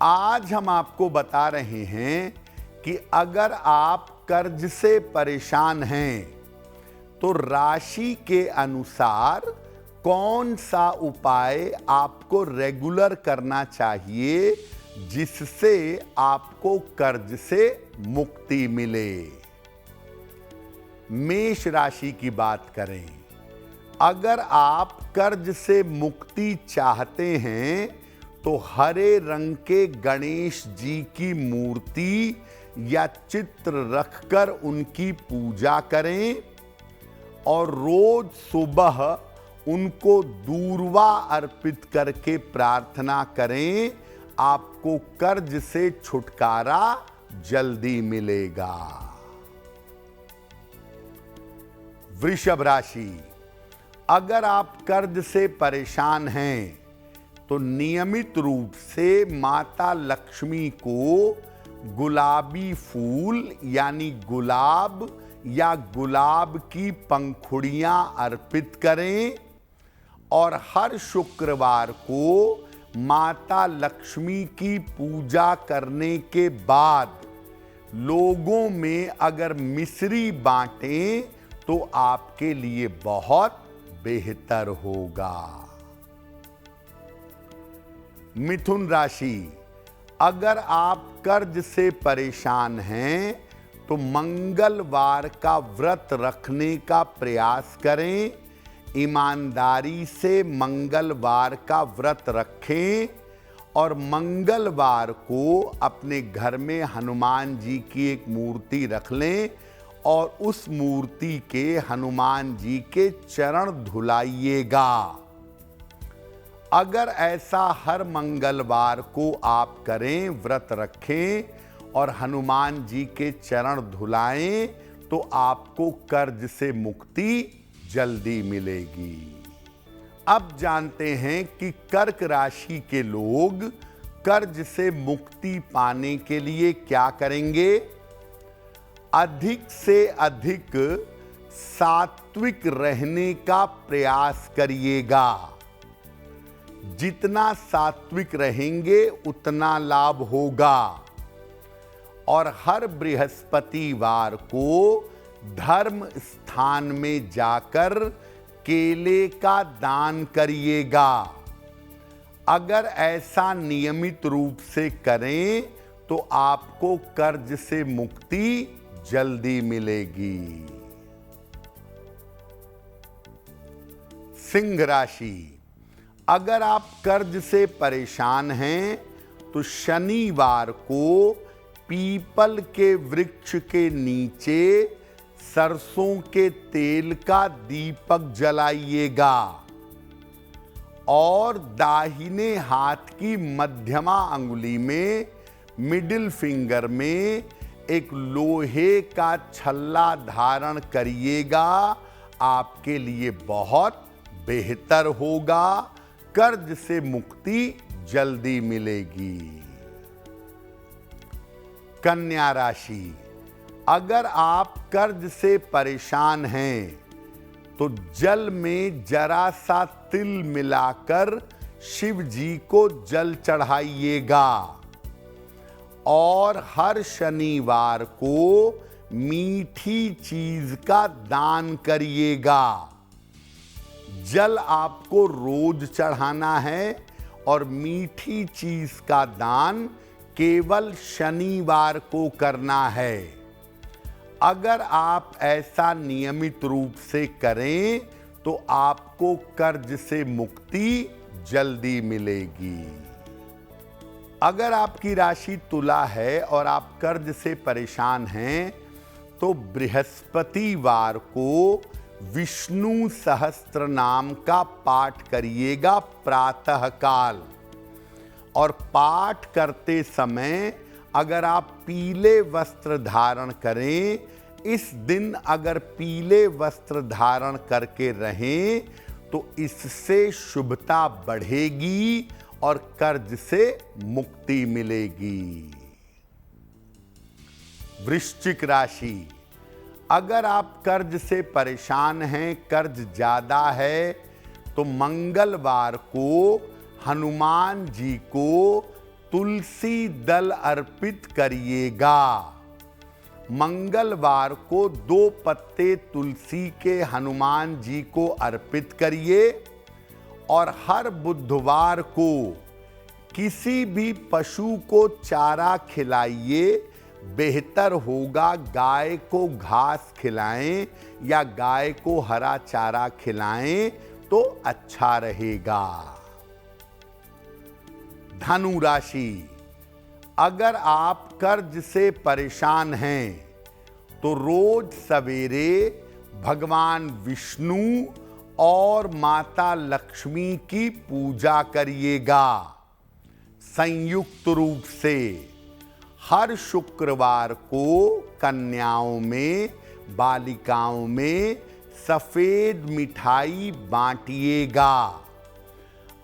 आज हम आपको बता रहे हैं कि अगर आप कर्ज से परेशान हैं तो राशि के अनुसार कौन सा उपाय आपको रेगुलर करना चाहिए जिससे आपको कर्ज से मुक्ति मिले। मेष राशि की बात करें, अगर आप कर्ज से मुक्ति चाहते हैं तो हरे रंग के गणेश जी की मूर्ति या चित्र रखकर उनकी पूजा करें और रोज सुबह उनको दूर्वा अर्पित करके प्रार्थना करें, आपको कर्ज से छुटकारा जल्दी मिलेगा। वृषभ राशि, अगर आप कर्ज से परेशान हैं तो नियमित रूप से माता लक्ष्मी को गुलाबी फूल यानी गुलाब या गुलाब की पंखुड़ियां अर्पित करें और हर शुक्रवार को माता लक्ष्मी की पूजा करने के बाद लोगों में अगर मिश्री बांटें तो आपके लिए बहुत बेहतर होगा। मिथुन राशि, अगर आप कर्ज से परेशान हैं तो मंगलवार का व्रत रखने का प्रयास करें। ईमानदारी से मंगलवार का व्रत रखें और मंगलवार को अपने घर में हनुमान जी की एक मूर्ति रख लें और उस मूर्ति के हनुमान जी के चरण धुलाइएगा। अगर ऐसा हर मंगलवार को आप करें, व्रत रखें और हनुमान जी के चरण धुलाएं तो आपको कर्ज से मुक्ति जल्दी मिलेगी। अब जानते हैं कि कर्क राशि के लोग कर्ज से मुक्ति पाने के लिए क्या करेंगे। अधिक से अधिक सात्विक रहने का प्रयास करिएगा। जितना सात्विक रहेंगे उतना लाभ होगा। और हर बृहस्पतिवार को धर्म स्थान में जाकर केले का दान करिएगा। अगर ऐसा नियमित रूप से करें तो आपको कर्ज से मुक्ति जल्दी मिलेगी। सिंह राशि, अगर आप कर्ज से परेशान हैं तो शनिवार को पीपल के वृक्ष के नीचे सरसों के तेल का दीपक जलाइएगा और दाहिने हाथ की मध्यमा अंगुली में मिडिल फिंगर में एक लोहे का छल्ला धारण करिएगा। आपके लिए बहुत बेहतर होगा, कर्ज से मुक्ति जल्दी मिलेगी। कन्या राशि, अगर आप कर्ज से परेशान हैं तो जल में जरा सा तिल मिलाकर शिव जी को जल चढ़ाइएगा और हर शनिवार को मीठी चीज का दान करिएगा। जल आपको रोज चढ़ाना है और मीठी चीज का दान केवल शनिवार को करना है। अगर आप ऐसा नियमित रूप से करें तो आपको कर्ज से मुक्ति जल्दी मिलेगी। अगर आपकी राशि तुला है और आप कर्ज से परेशान हैं तो बृहस्पतिवार को विष्णु सहस्त्र नाम का पाठ करिएगा प्रातःकाल। और पाठ करते समय अगर आप पीले वस्त्र धारण करें, इस दिन अगर पीले वस्त्र धारण करके रहें तो इससे शुभता बढ़ेगी और कर्ज से मुक्ति मिलेगी। वृश्चिक राशि, अगर आप कर्ज से परेशान हैं, कर्ज ज्यादा है, तो मंगलवार को हनुमान जी को तुलसी दल अर्पित करिएगा। मंगलवार को 2 पत्ते तुलसी के हनुमान जी को अर्पित करिए और हर बुधवार को किसी भी पशु को चारा खिलाइए। बेहतर होगा गाय को घास खिलाएं या गाय को हरा चारा खिलाएं तो अच्छा रहेगा। धनु राशि, अगर आप कर्ज से परेशान हैं तो रोज सवेरे भगवान विष्णु और माता लक्ष्मी की पूजा करिएगा। संयुक्त रूप से हर शुक्रवार को कन्याओं में, बालिकाओं में सफेद मिठाई बांटिएगा।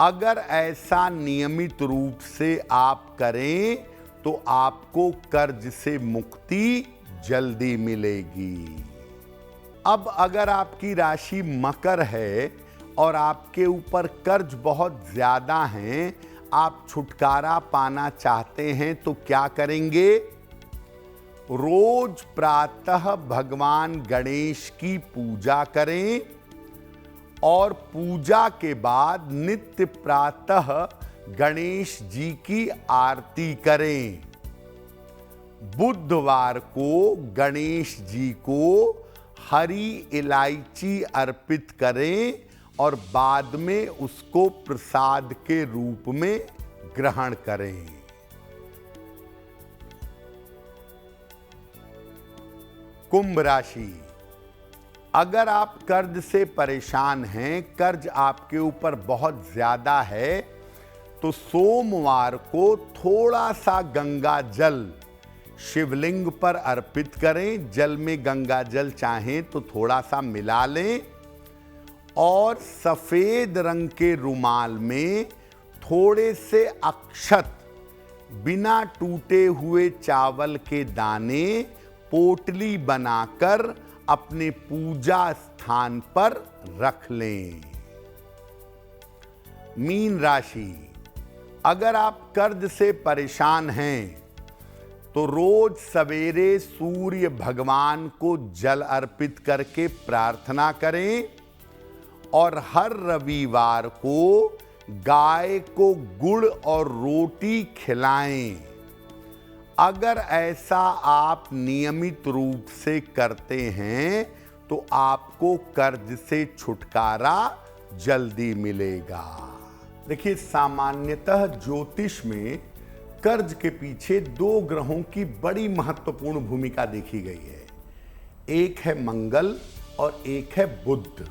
अगर ऐसा नियमित रूप से आप करें तो आपको कर्ज से मुक्ति जल्दी मिलेगी। अब अगर आपकी राशि मकर है और आपके ऊपर कर्ज बहुत ज्यादा हैं, आप छुटकारा पाना चाहते हैं तो क्या करेंगे? रोज प्रातः भगवान गणेश की पूजा करें और पूजा के बाद नित्य प्रातः गणेश जी की आरती करें। बुधवार को गणेश जी को हरी इलायची अर्पित करें और बाद में उसको प्रसाद के रूप में ग्रहण करें। कुंभ राशि, अगर आप कर्ज से परेशान हैं, कर्ज आपके ऊपर बहुत ज्यादा है, तो सोमवार को थोड़ा सा गंगा जल शिवलिंग पर अर्पित करें। जल में गंगा जल चाहें तो थोड़ा सा मिला लें और सफेद रंग के रुमाल में थोड़े से अक्षत बिना टूटे हुए चावल के दाने पोटली बनाकर अपने पूजा स्थान पर रख लें। मीन राशि, अगर आप कर्ज से परेशान हैं तो रोज सवेरे सूर्य भगवान को जल अर्पित करके प्रार्थना करें और हर रविवार को गाय को गुड़ और रोटी खिलाएं। अगर ऐसा आप नियमित रूप से करते हैं तो आपको कर्ज से छुटकारा जल्दी मिलेगा। देखिए, सामान्यतः ज्योतिष में कर्ज के पीछे 2 ग्रहों की बड़ी महत्वपूर्ण भूमिका देखी गई है। एक है मंगल और एक है बुध।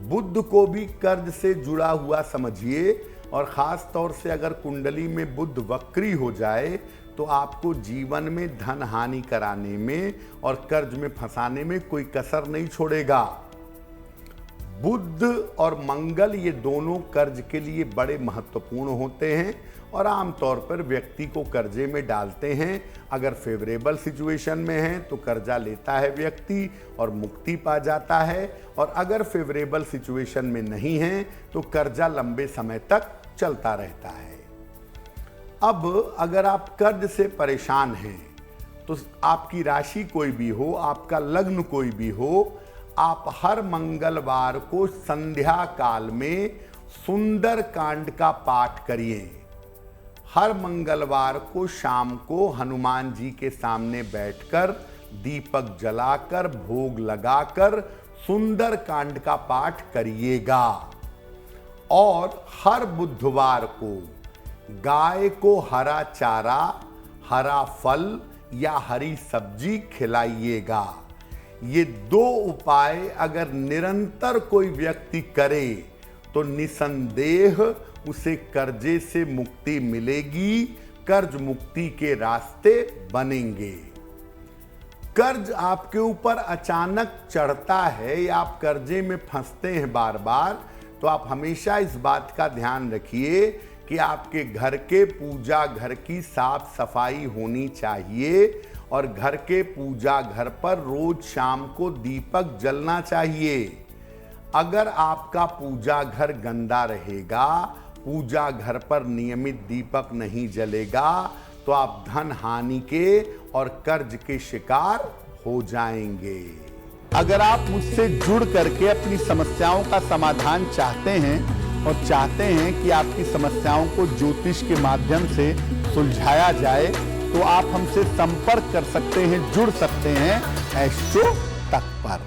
बुध को भी कर्ज से जुड़ा हुआ समझिए और खास तौर से अगर कुंडली में बुध वक्री हो जाए तो आपको जीवन में धन हानि कराने में और कर्ज में फंसाने में कोई कसर नहीं छोड़ेगा। बुध और मंगल ये दोनों कर्ज के लिए बड़े महत्वपूर्ण होते हैं और आमतौर पर व्यक्ति को कर्जे में डालते हैं। अगर फेवरेबल सिचुएशन में है तो कर्जा लेता है व्यक्ति और मुक्ति पा जाता है, और अगर फेवरेबल सिचुएशन में नहीं है तो कर्जा लंबे समय तक चलता रहता है। अब अगर आप कर्ज से परेशान हैं तो आपकी राशि कोई भी हो, आपका लग्न कोई भी हो, आप हर मंगलवार को संध्या काल में सुंदर कांड का पाठ करिए। हर मंगलवार को शाम को हनुमान जी के सामने बैठकर दीपक जलाकर भोग लगाकर सुंदर कांड का पाठ करिएगा। और हर बुधवार को गाय को हरा चारा, हरा फल या हरी सब्जी खिलाइएगा। ये 2 उपाय अगर निरंतर कोई व्यक्ति करे तो निसंदेह उसे कर्जे से मुक्ति मिलेगी, कर्ज मुक्ति के रास्ते बनेंगे। कर्ज आपके ऊपर अचानक चढ़ता है या आप कर्जे में फंसते हैं बार बार, तो आप हमेशा इस बात का ध्यान रखिए कि आपके घर के पूजा घर की साफ सफाई होनी चाहिए और घर के पूजा घर पर रोज शाम को दीपक जलना चाहिए। अगर आपका पूजा घर गंदा रहेगा, पूजा घर पर नियमित दीपक नहीं जलेगा तो आप धन हानि के और कर्ज के शिकार हो जाएंगे। अगर आप मुझसे जुड़ करके अपनी समस्याओं का समाधान चाहते हैं और चाहते हैं कि आपकी समस्याओं को ज्योतिष के माध्यम से सुलझाया जाए तो आप हमसे संपर्क कर सकते हैं, जुड़ सकते हैं एस्ट्रो तक पर।